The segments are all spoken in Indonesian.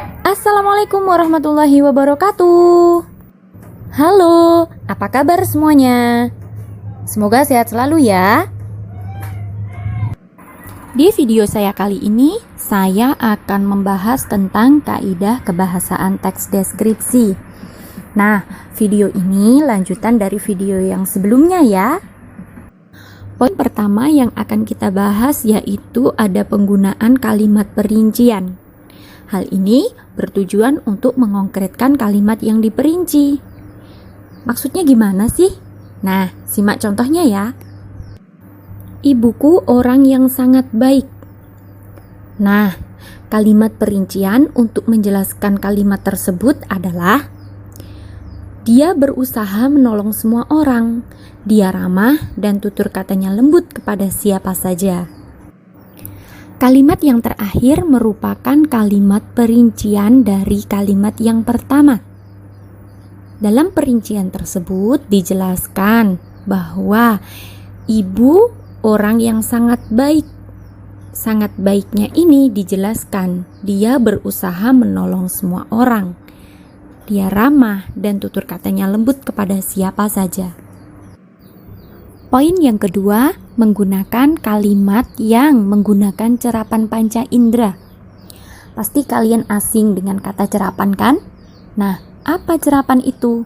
Assalamualaikum warahmatullahi wabarakatuh. Halo, apa kabar semuanya? Semoga sehat selalu ya. Di video saya kali ini, saya akan membahas tentang kaidah kebahasaan teks deskripsi. Nah, video ini lanjutan dari video yang sebelumnya ya. Poin pertama yang akan kita bahas yaitu ada penggunaan kalimat perincian. Hal ini bertujuan untuk mengkonkretkan kalimat yang diperinci. Maksudnya gimana sih? Nah, simak contohnya ya. Ibuku orang yang sangat baik. Nah, kalimat perincian untuk menjelaskan kalimat tersebut adalah dia berusaha menolong semua orang. Dia ramah dan tutur katanya lembut kepada siapa saja. Kalimat yang terakhir merupakan kalimat perincian dari kalimat yang pertama. Dalam perincian tersebut dijelaskan bahwa ibu orang yang sangat baik. Sangat baiknya ini dijelaskan, dia berusaha menolong semua orang. Dia ramah dan tutur katanya lembut kepada siapa saja. Poin yang kedua, menggunakan kalimat yang menggunakan cerapan panca indera. Pasti kalian asing dengan kata cerapan kan? Nah, apa cerapan itu?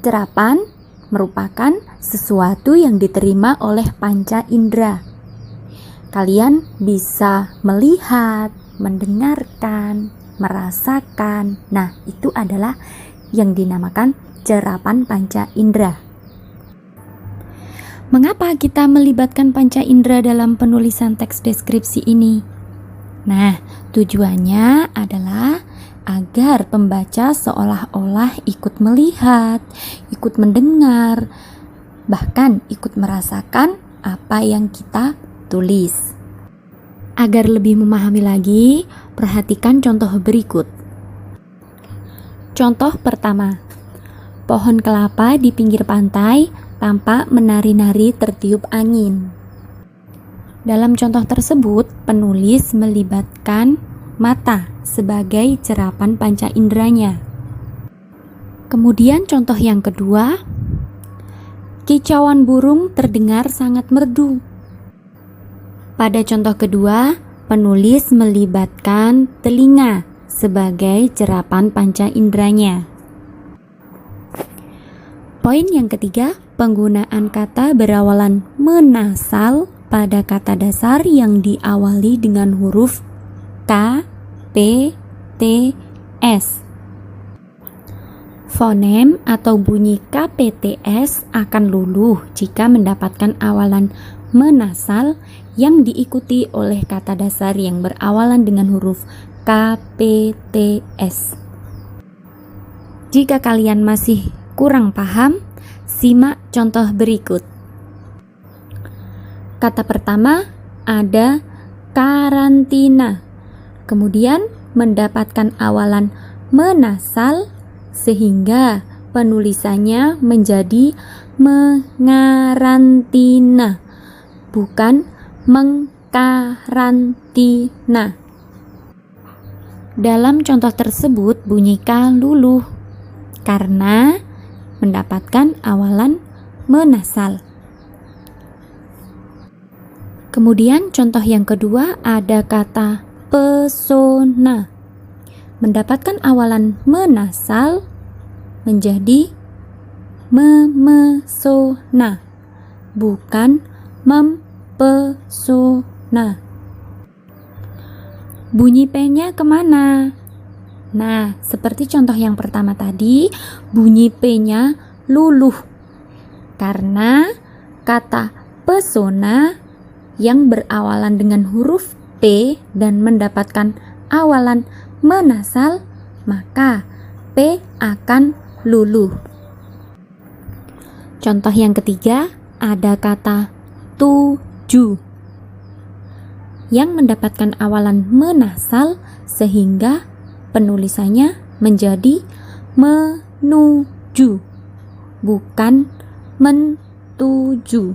Cerapan merupakan sesuatu yang diterima oleh panca indera. Kalian bisa melihat, mendengarkan, merasakan. Nah, itu adalah yang dinamakan cerapan panca indera. Mengapa kita melibatkan panca indera dalam penulisan teks deskripsi ini? Nah, tujuannya adalah agar pembaca seolah-olah ikut melihat, ikut mendengar, bahkan ikut merasakan apa yang kita tulis. Agar lebih memahami lagi, perhatikan contoh berikut. Contoh pertama, pohon kelapa di pinggir pantai tampak menari-nari tertiup angin. Dalam contoh tersebut, penulis melibatkan mata sebagai cerapan panca inderanya. Kemudian contoh yang kedua, kicauan burung terdengar sangat merdu. Pada contoh kedua, penulis melibatkan telinga sebagai cerapan panca inderanya. Poin yang ketiga, penggunaan kata berawalan menasal pada kata dasar yang diawali dengan huruf K, P, T, S. Fonem atau bunyi KPTS akan luluh jika mendapatkan awalan menasal yang diikuti oleh kata dasar yang berawalan dengan huruf KPTS. Jika kalian masih kurang paham, simak contoh berikut. Kata pertama ada karantina, kemudian mendapatkan awalan menasal sehingga penulisannya menjadi mengarantina, bukan mengkarantina. Dalam contoh tersebut bunyi K luluh karena mendapatkan awalan menasal. Kemudian contoh yang kedua ada kata pesona. Mendapatkan awalan menasal menjadi memesona, bukan mempesona. Bunyi P-nya kemana? Nah, seperti contoh yang pertama tadi, bunyi P-nya luluh karena kata pesona yang berawalan dengan huruf P dan mendapatkan awalan menasal, maka P akan luluh. Contoh yang ketiga, ada kata tuju yang mendapatkan awalan menasal sehingga penulisannya menjadi menuju, bukan mentuju.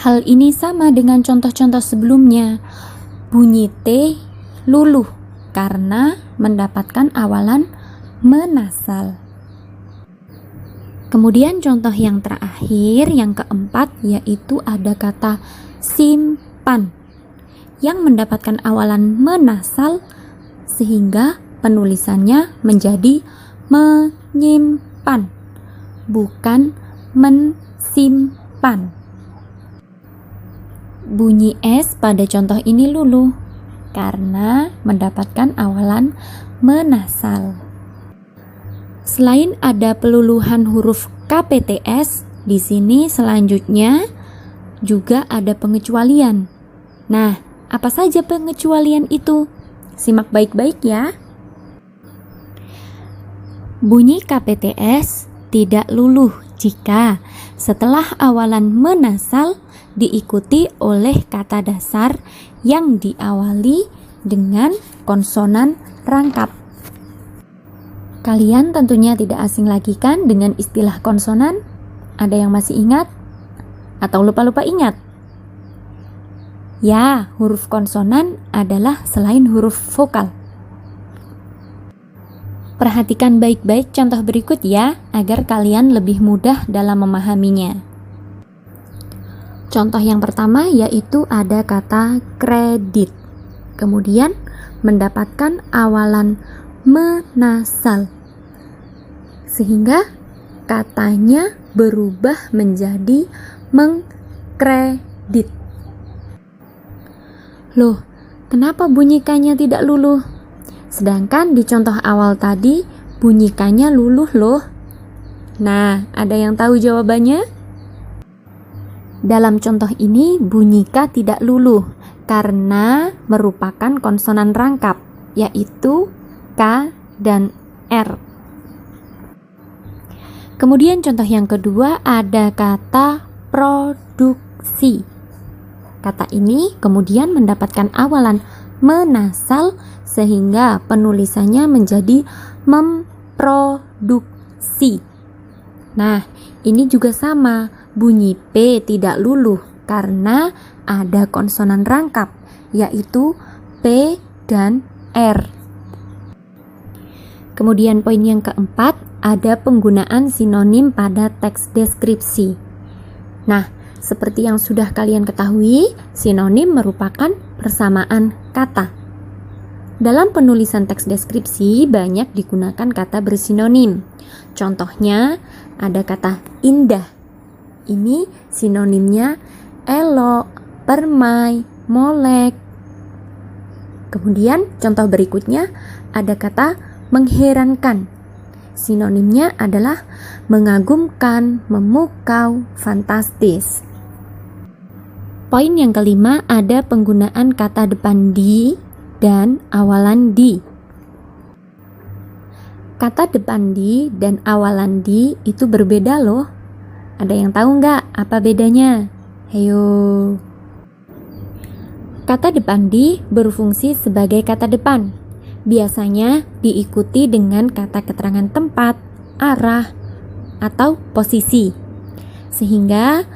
Hal ini sama dengan contoh-contoh sebelumnya. Bunyi T luluh karena mendapatkan awalan menasal. Kemudian contoh yang terakhir, yang keempat, yaitu ada kata simpan yang mendapatkan awalan menasal sehingga penulisannya menjadi menyimpan, bukan mensimpan. Bunyi S pada contoh ini luluh karena mendapatkan awalan menasal. Selain ada peluluhan huruf KPTS, di sini selanjutnya juga ada pengecualian. Nah, apa saja pengecualian itu? Simak baik-baik ya. Bunyi KPTS tidak luluh jika setelah awalan menasal diikuti oleh kata dasar yang diawali dengan konsonan rangkap. Kalian tentunya tidak asing lagi kan dengan istilah konsonan? Ada yang masih ingat? Atau lupa-lupa ingat? Ya, huruf konsonan adalah selain huruf vokal. Perhatikan baik-baik contoh berikut ya, agar kalian lebih mudah dalam memahaminya. Contoh yang pertama yaitu ada kata kredit. Kemudian mendapatkan awalan menasal, sehingga katanya berubah menjadi mengkredit. Loh, kenapa bunyikannya tidak luluh? Sedangkan di contoh awal tadi bunyikannya luluh loh. Nah, ada yang tahu jawabannya? Dalam contoh ini bunyi K tidak luluh karena merupakan konsonan rangkap, yaitu K dan R. Kemudian contoh yang kedua ada kata produksi. Kata ini kemudian mendapatkan awalan menasal sehingga penulisannya menjadi memproduksi. Nah, ini juga sama, bunyi P tidak luluh karena ada konsonan rangkap, yaitu P dan R. Kemudian poin yang keempat, ada penggunaan sinonim pada teks deskripsi. Nah, seperti yang sudah kalian ketahui, sinonim merupakan persamaan kata. Dalam penulisan teks deskripsi banyak digunakan kata bersinonim. Contohnya ada kata indah. Ini sinonimnya elok, permai, molek. Kemudian contoh berikutnya ada kata mengherankan. Sinonimnya adalah mengagumkan, memukau, fantastis. Poin yang kelima ada penggunaan kata depan di dan awalan di. Kata depan di dan awalan di itu berbeda loh. Ada yang tahu nggak apa bedanya? Ayo. Kata depan di berfungsi sebagai kata depan. Biasanya diikuti dengan kata keterangan tempat, arah, atau posisi. Sehingga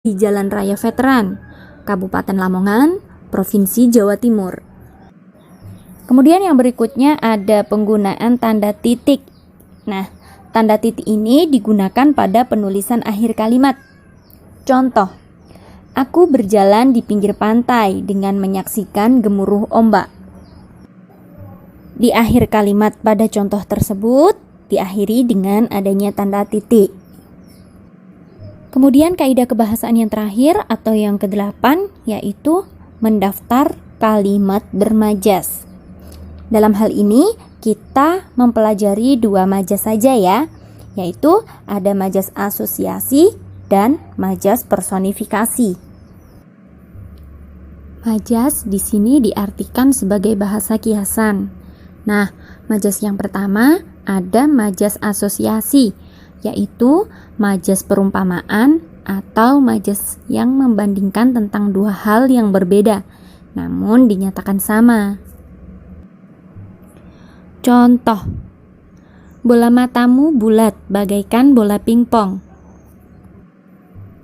di Jalan Raya Veteran, Kabupaten Lamongan, Provinsi Jawa Timur. Kemudian yang berikutnya ada penggunaan tanda titik. Nah, tanda titik ini digunakan pada penulisan akhir kalimat. Contoh, aku berjalan di pinggir pantai dengan menyaksikan gemuruh ombak. Di akhir kalimat pada contoh tersebut diakhiri dengan adanya tanda titik. Kemudian kaidah kebahasaan yang terakhir atau yang ke-8 yaitu mendaftar kalimat bermajas. Dalam hal ini kita mempelajari 2 majas saja ya, yaitu ada majas asosiasi dan majas personifikasi. Majas di sini diartikan sebagai bahasa kiasan. Nah, majas yang pertama ada majas asosiasi, yaitu majas perumpamaan atau majas yang membandingkan tentang 2 hal yang berbeda, namun dinyatakan sama. Contoh, bola matamu bulat bagaikan bola pingpong.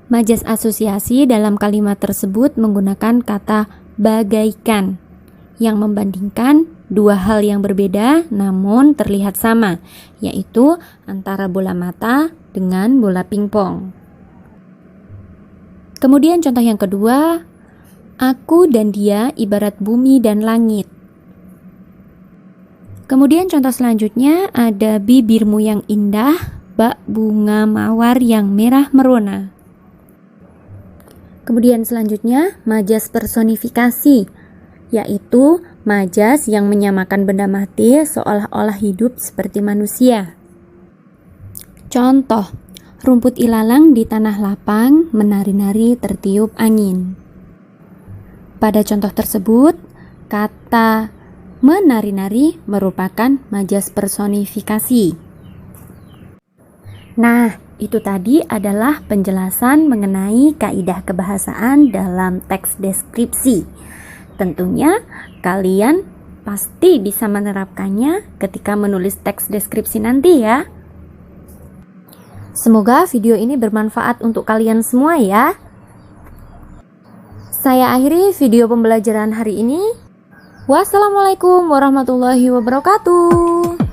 Majas asosiasi dalam kalimat tersebut menggunakan kata bagaikan yang membandingkan 2 hal yang berbeda namun terlihat sama, yaitu antara bola mata dengan bola pingpong. Kemudian contoh yang kedua, aku dan dia ibarat bumi dan langit. Kemudian contoh selanjutnya ada bibirmu yang indah, bak bunga mawar yang merah merona. Kemudian selanjutnya majas personifikasi, yaitu majas yang menyamakan benda mati seolah-olah hidup seperti manusia. Contoh, rumput ilalang di tanah lapang menari-nari tertiup angin. Pada contoh tersebut, kata menari-nari merupakan majas personifikasi. Nah, itu tadi adalah penjelasan mengenai kaidah kebahasaan dalam teks deskripsi. Tentunya kalian pasti bisa menerapkannya ketika menulis teks deskripsi nanti ya. Semoga video ini bermanfaat untuk kalian semua ya. Saya akhiri video pembelajaran hari ini. Wassalamualaikum warahmatullahi wabarakatuh.